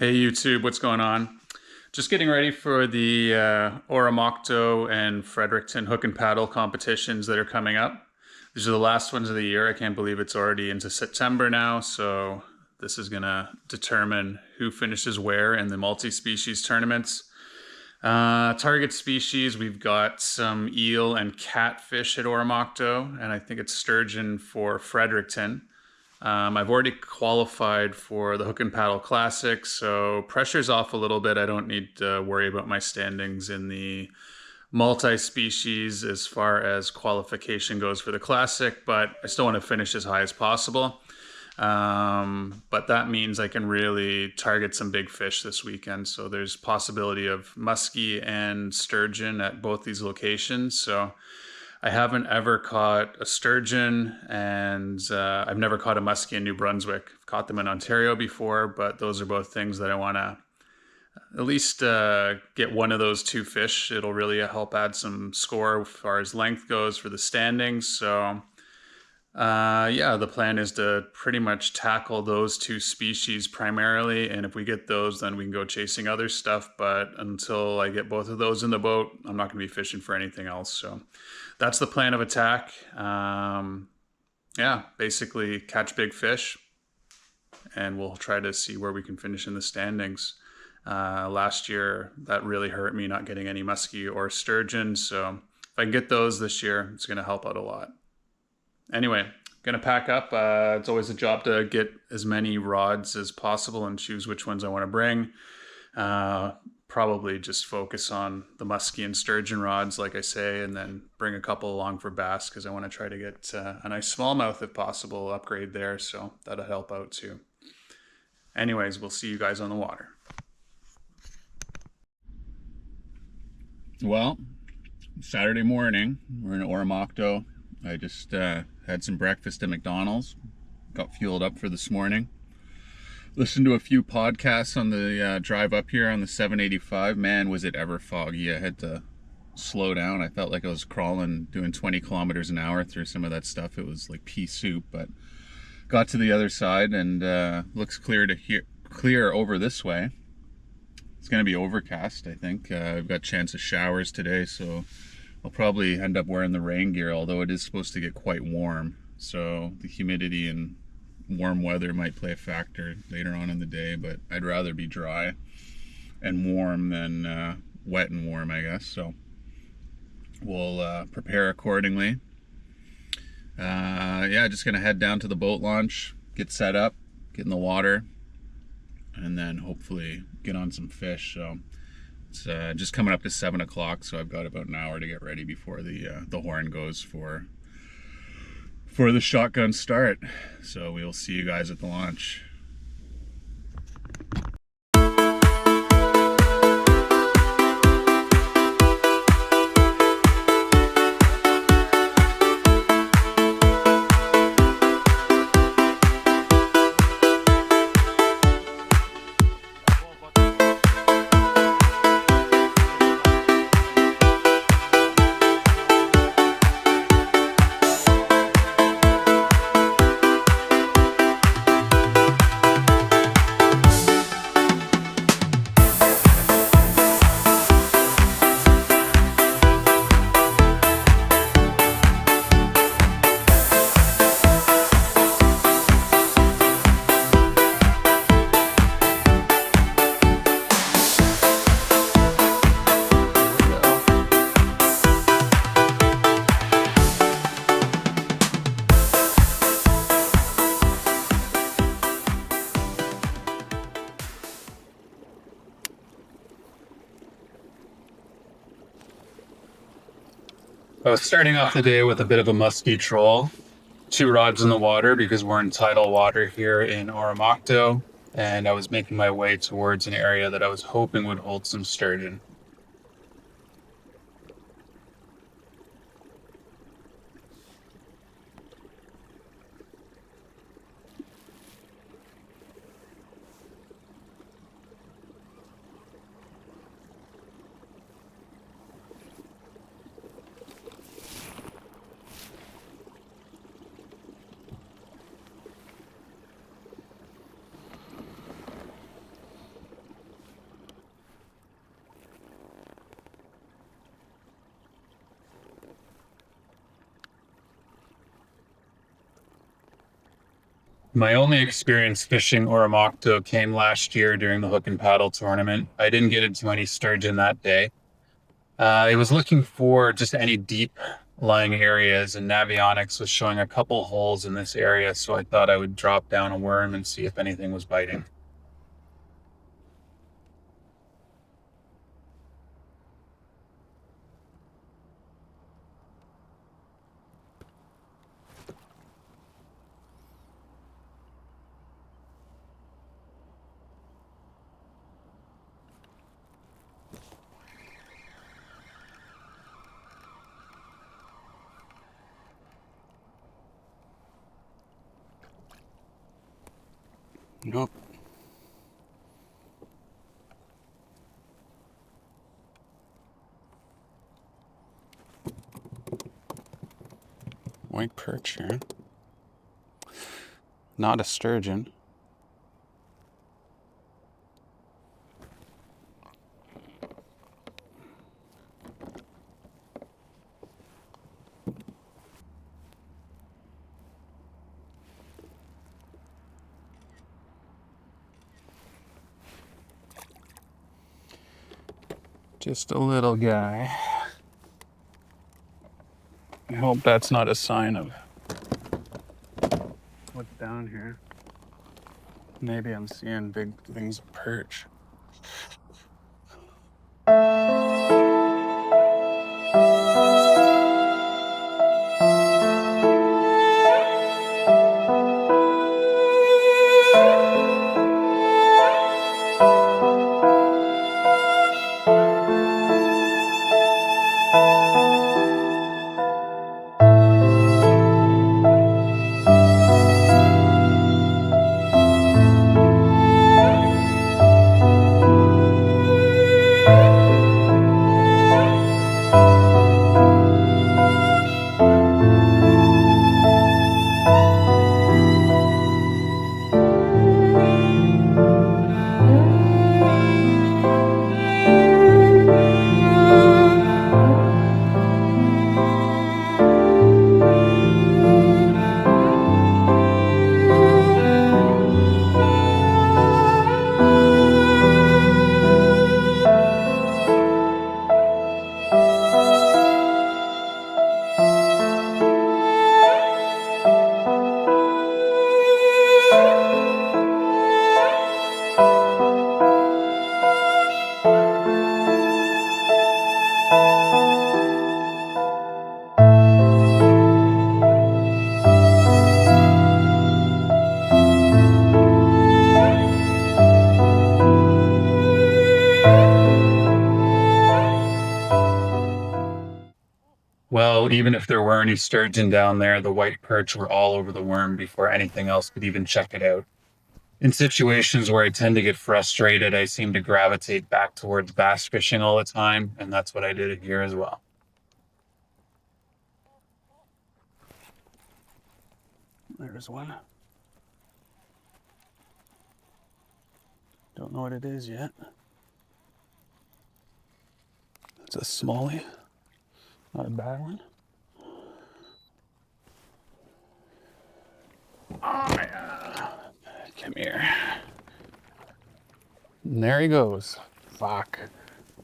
Hey YouTube, what's going on? Just getting ready for the Oromocto and Fredericton hook and paddle competitions that are coming up. These are the last ones of the year. I can't believe it's already into September now, so this is gonna determine who finishes where in the multi-species tournaments. Target species, we've got some eel and catfish at Oromocto, and I think it's sturgeon for Fredericton. I've already qualified for the Hook and Paddle Classic, so pressure's off a little bit. I don't need to worry about my standings in the multi-species as far as qualification goes for the Classic, but I still want to finish as high as possible. But that means I can really target some big fish this weekend. So there's possibility of muskie and sturgeon at both these locations. So I haven't ever caught a sturgeon, and I've never caught a muskie in New Brunswick. I've caught them in Ontario before, but those are both things that I want to at least get one of those two fish. It'll really help add some score as far as length goes for the standings. So yeah, the plan is to pretty much tackle those two species primarily, and if we get those, then we can go chasing other stuff. But until I get both of those in the boat, I'm not going to be fishing for anything else. So that's the plan of attack. Yeah, basically catch big fish, and we'll try to see where we can finish in the standings. Last year, that really hurt me not getting any muskie or sturgeon. So if I can get those this year, it's going to help out a lot. Anyway, gonna pack up. It's always a job to get as many rods as possible and choose which ones I want to bring. Probably just focus on the muskie and sturgeon rods, like I say, and then bring a couple along for bass because I want to try to get a nice smallmouth if possible, upgrade there. So that'll help out too. Anyways, we'll see you guys on the water. Well, Saturday morning, we're in Oromocto. I just had some breakfast at McDonald's, got fueled up for this morning. Listened to a few podcasts on the drive up here on the 785. Man, was it ever foggy. I had to slow down. I felt like I was crawling, doing 20 kilometers an hour through some of that stuff. It was like pea soup, but got to the other side and looks clear over this way. It's going to be overcast, I think. I've got a chance of showers today, so I'll probably end up wearing the rain gear, although it is supposed to get quite warm. So the humidity and warm weather might play a factor later on in the day, but I'd rather be dry and warm than wet and warm, I guess. So we'll prepare accordingly. Yeah, just gonna head down to the boat launch, get set up, get in the water, and then hopefully get on some fish. So it's just coming up to 7 o'clock, so I've got about an hour to get ready before the horn goes for the shotgun start. So we'll see you guys at the launch. I was starting off the day with a bit of a musky troll, 2 rods in the water because we're in tidal water here in Oromocto, and I was making my way towards an area that I was hoping would hold some sturgeon. My only experience fishing Oromocto came last year during the hook and paddle tournament. I didn't get into any sturgeon that day. I was looking for just any deep lying areas, and Navionics was showing a couple holes in this area, so I thought I would drop down a worm and see if anything was biting. Nope. White perch here. Not a sturgeon. Just a little guy. I hope that's not a sign of what's down here. Maybe I'm seeing big things of perch. Well, even if there were any sturgeon down there, the white perch were all over the worm before anything else could even check it out. In situations where I tend to get frustrated, I seem to gravitate back towards bass fishing all the time, and that's what I did here as well. There's one. Don't know what it is yet. It's a smallie. Not a bad one. Oh, yeah. Come here. And there he goes. Fuck.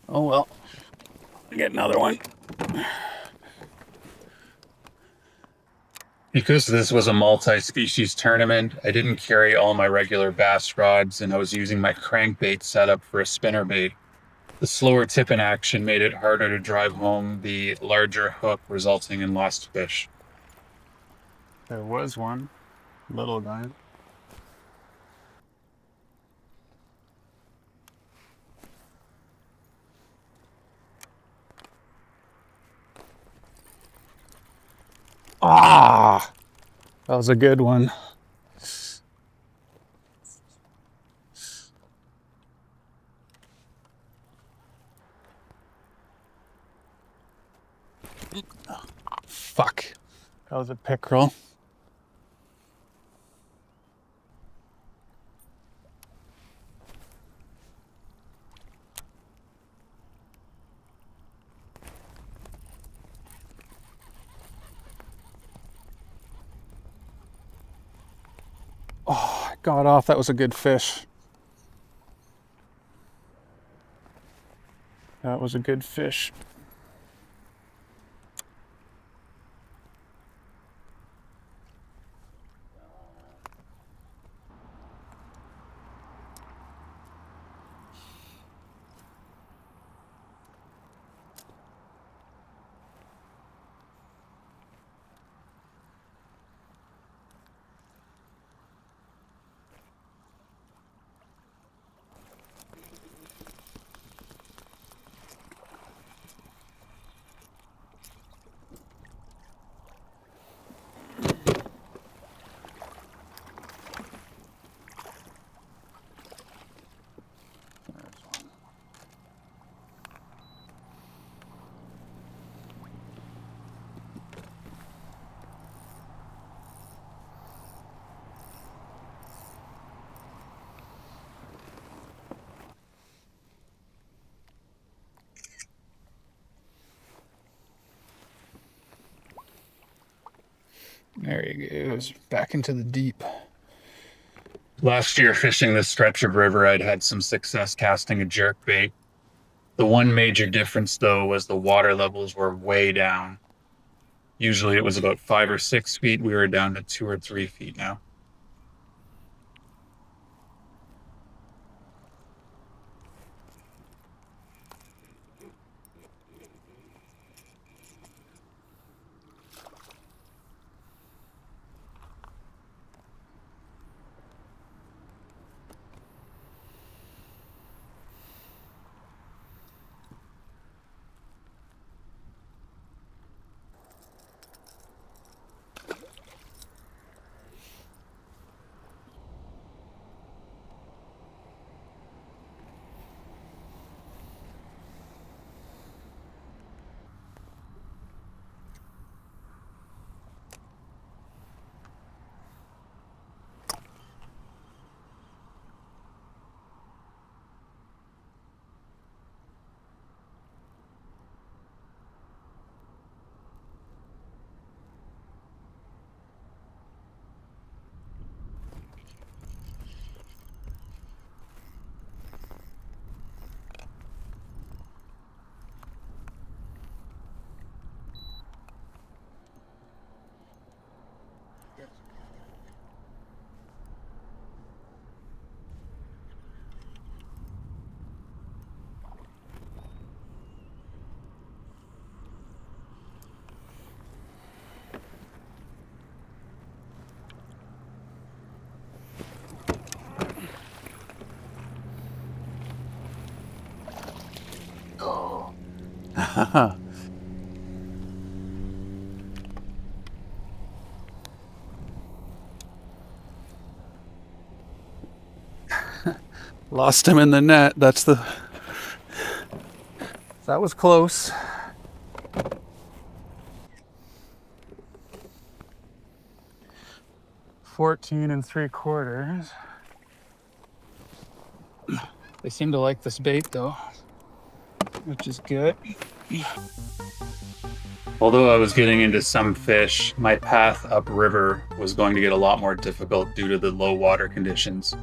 Oh well. I get another one. Because this was a multi-species tournament, I didn't carry all my regular bass rods, and I was using my crankbait setup for a spinnerbait. The slower tip in action made it harder to drive home the larger hook, resulting in lost fish. There was one little guy. Ah, that was a good one. Fuck. That was a pickerel. got off. That was a good fish. That was a good fish. There he goes, back into the deep. Last year, fishing this stretch of river, I'd had some success casting a jerkbait. The one major difference, though, was the water levels were way down. Usually it was about 5 or 6 feet. We were down to 2 or 3 feet now. Lost him in the net. That was close. 14 3/4. They seem to like this bait though, which is good. Although I was getting into some fish, my path upriver was going to get a lot more difficult due to the low water conditions.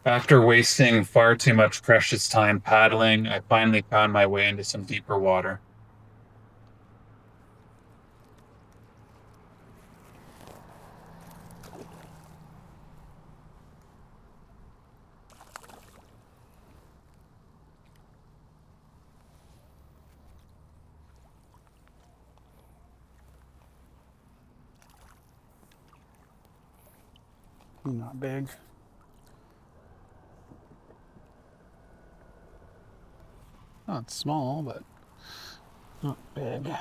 After wasting far too much precious time paddling, I finally found my way into some deeper water. Not big. Not small, but not big.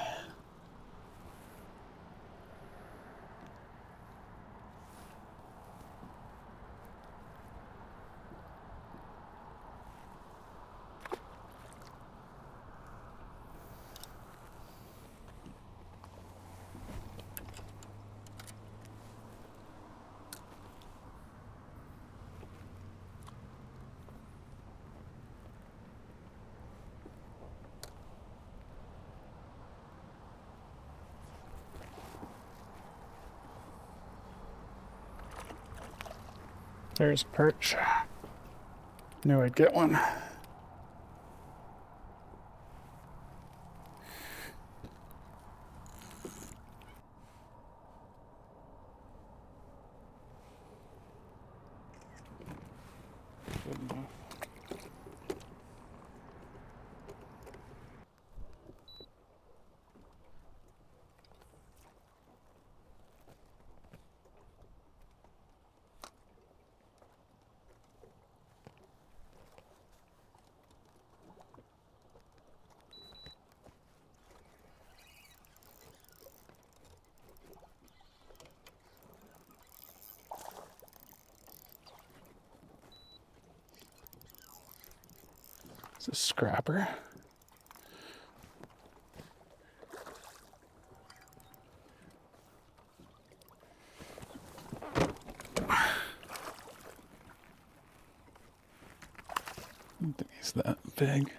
There's a perch. Knew I'd get one. It's a scrapper. I don't think he's that big.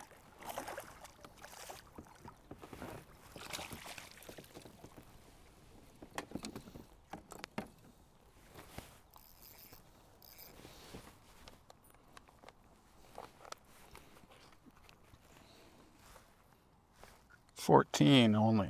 $14 only.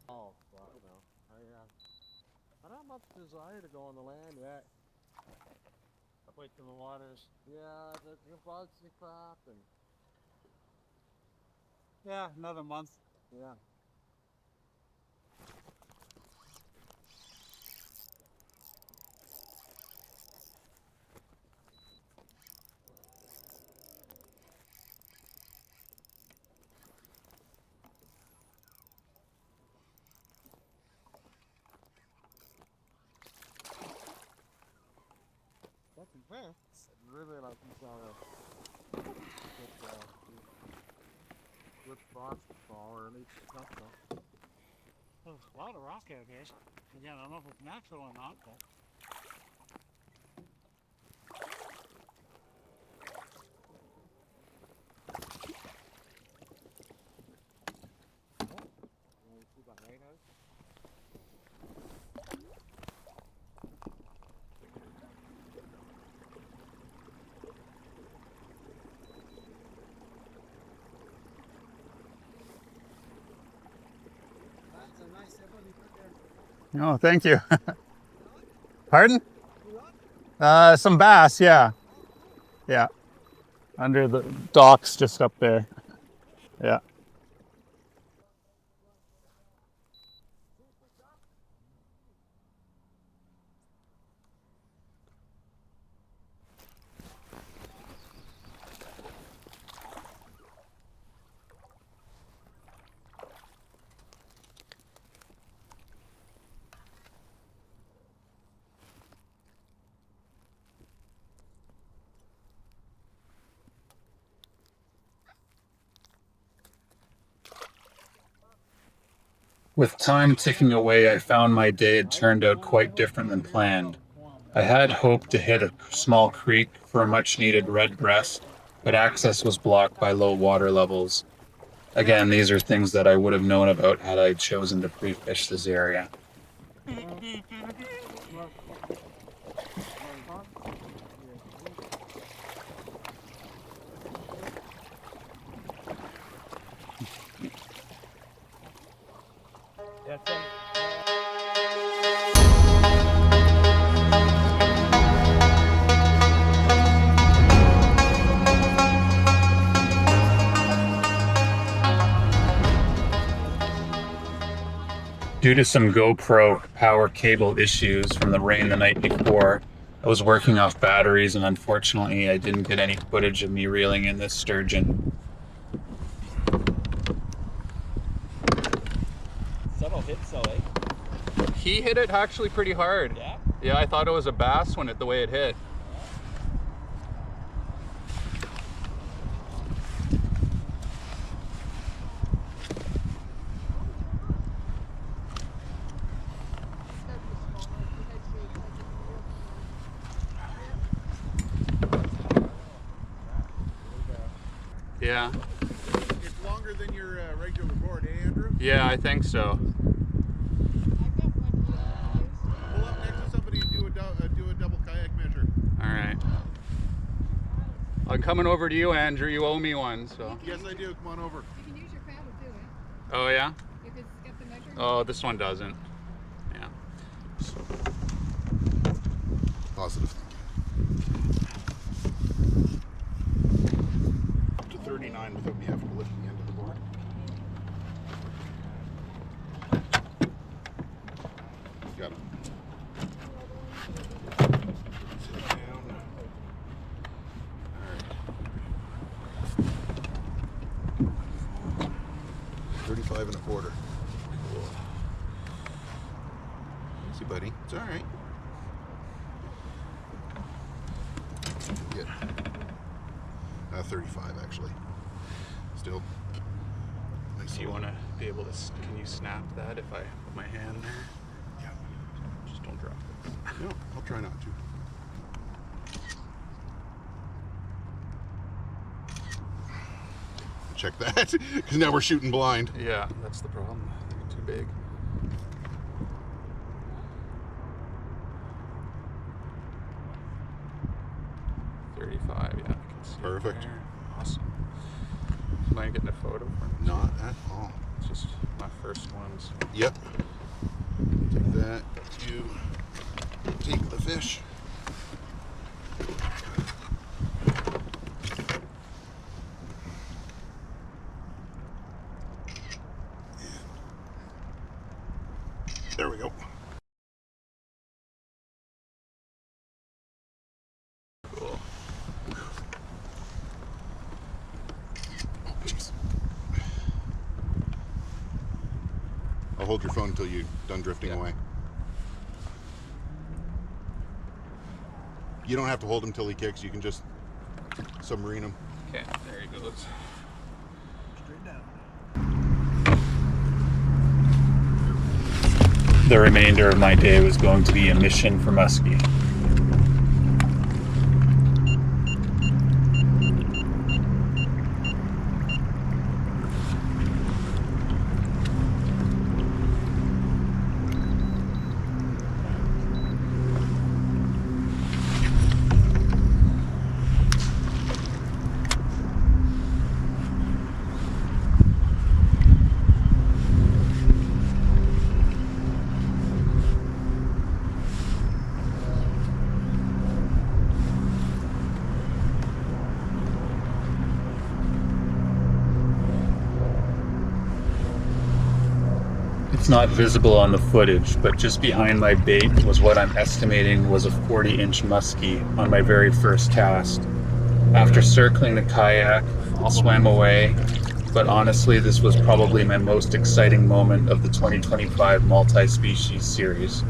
Oh, well, you know, I don't have much desire to go on the land yet. Wait till the waters. Yeah, the bugs and crap and. Yeah, another month. Yeah. That's fair. Really like these good frost fall or at least stuff though. There's a lot of rock out here. Again, I don't know if it's natural or not, but. You see that lighthouse? That's a nice one you put there. Oh, thank you. Pardon? Some bass, yeah. Yeah. Under the docks just up there. Yeah. With time ticking away, I found my day had turned out quite different than planned. I had hoped to hit a small creek for a much needed red breast, but access was blocked by low water levels. Again, these are things that I would have known about had I chosen to pre-fish this area. Due to some GoPro power cable issues from the rain the night before, I was working off batteries, and unfortunately I didn't get any footage of me reeling in this sturgeon. Subtle hit, so He hit it actually pretty hard. Yeah? Yeah, I thought it was a bass when the way it hit. Yeah. It's longer than your regular board, eh, Andrew? Yeah, I think so. Pull up next to somebody and do a double kayak measure. All right. I'm coming over to you, Andrew. You owe me one, so. Yes, I do. Come on over. You can use your paddle too, eh? Oh, yeah? If it's got the measure. Oh, this one doesn't. Yeah. Positive. Up to 39 without me having to lift the end of the board. Got it. Sit down. Alright. 35 and a quarter. Cool. Easy, buddy. It's alright. Good. 35 actually. Still. Nice. Do you want to be able to, can you snap that if I put my hand there? Yeah. Just don't drop it. No, I'll try not to. Check that, because now we're shooting blind. Yeah, that's the problem. They're too big. Yeah, I can see. Perfect. There. Awesome. Mind getting a photo for me? Not at all. It's just my first ones. Yep. Take that. You take the fish. There we go. Cool. Oh, jeez. I'll hold your phone until you're done drifting away. You don't have to hold him till he kicks. You can just submarine him. Okay, there he goes. Straight down. The remainder of my day was going to be a mission for muskie. It's not visible on the footage, but just behind my bait was what I'm estimating was a 40-inch muskie on my very first cast. After circling the kayak, I swam away, but honestly this was probably my most exciting moment of the 2025 multi-species series.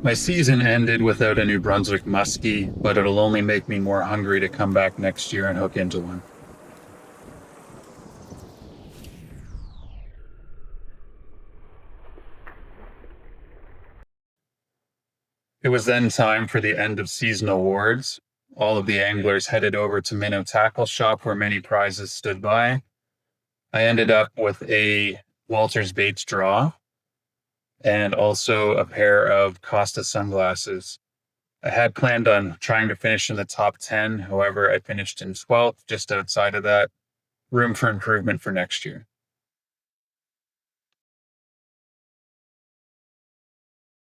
My season ended without a New Brunswick muskie, but it'll only make me more hungry to come back next year and hook into one. It was then time for the end of season awards. All of the anglers headed over to Minnow Tackle Shop where many prizes stood by. I ended up with a Walters Baits draw and also a pair of Costa sunglasses. I had planned on trying to finish in the top 10. However, I finished in 12th, just outside of that. Room for improvement for next year.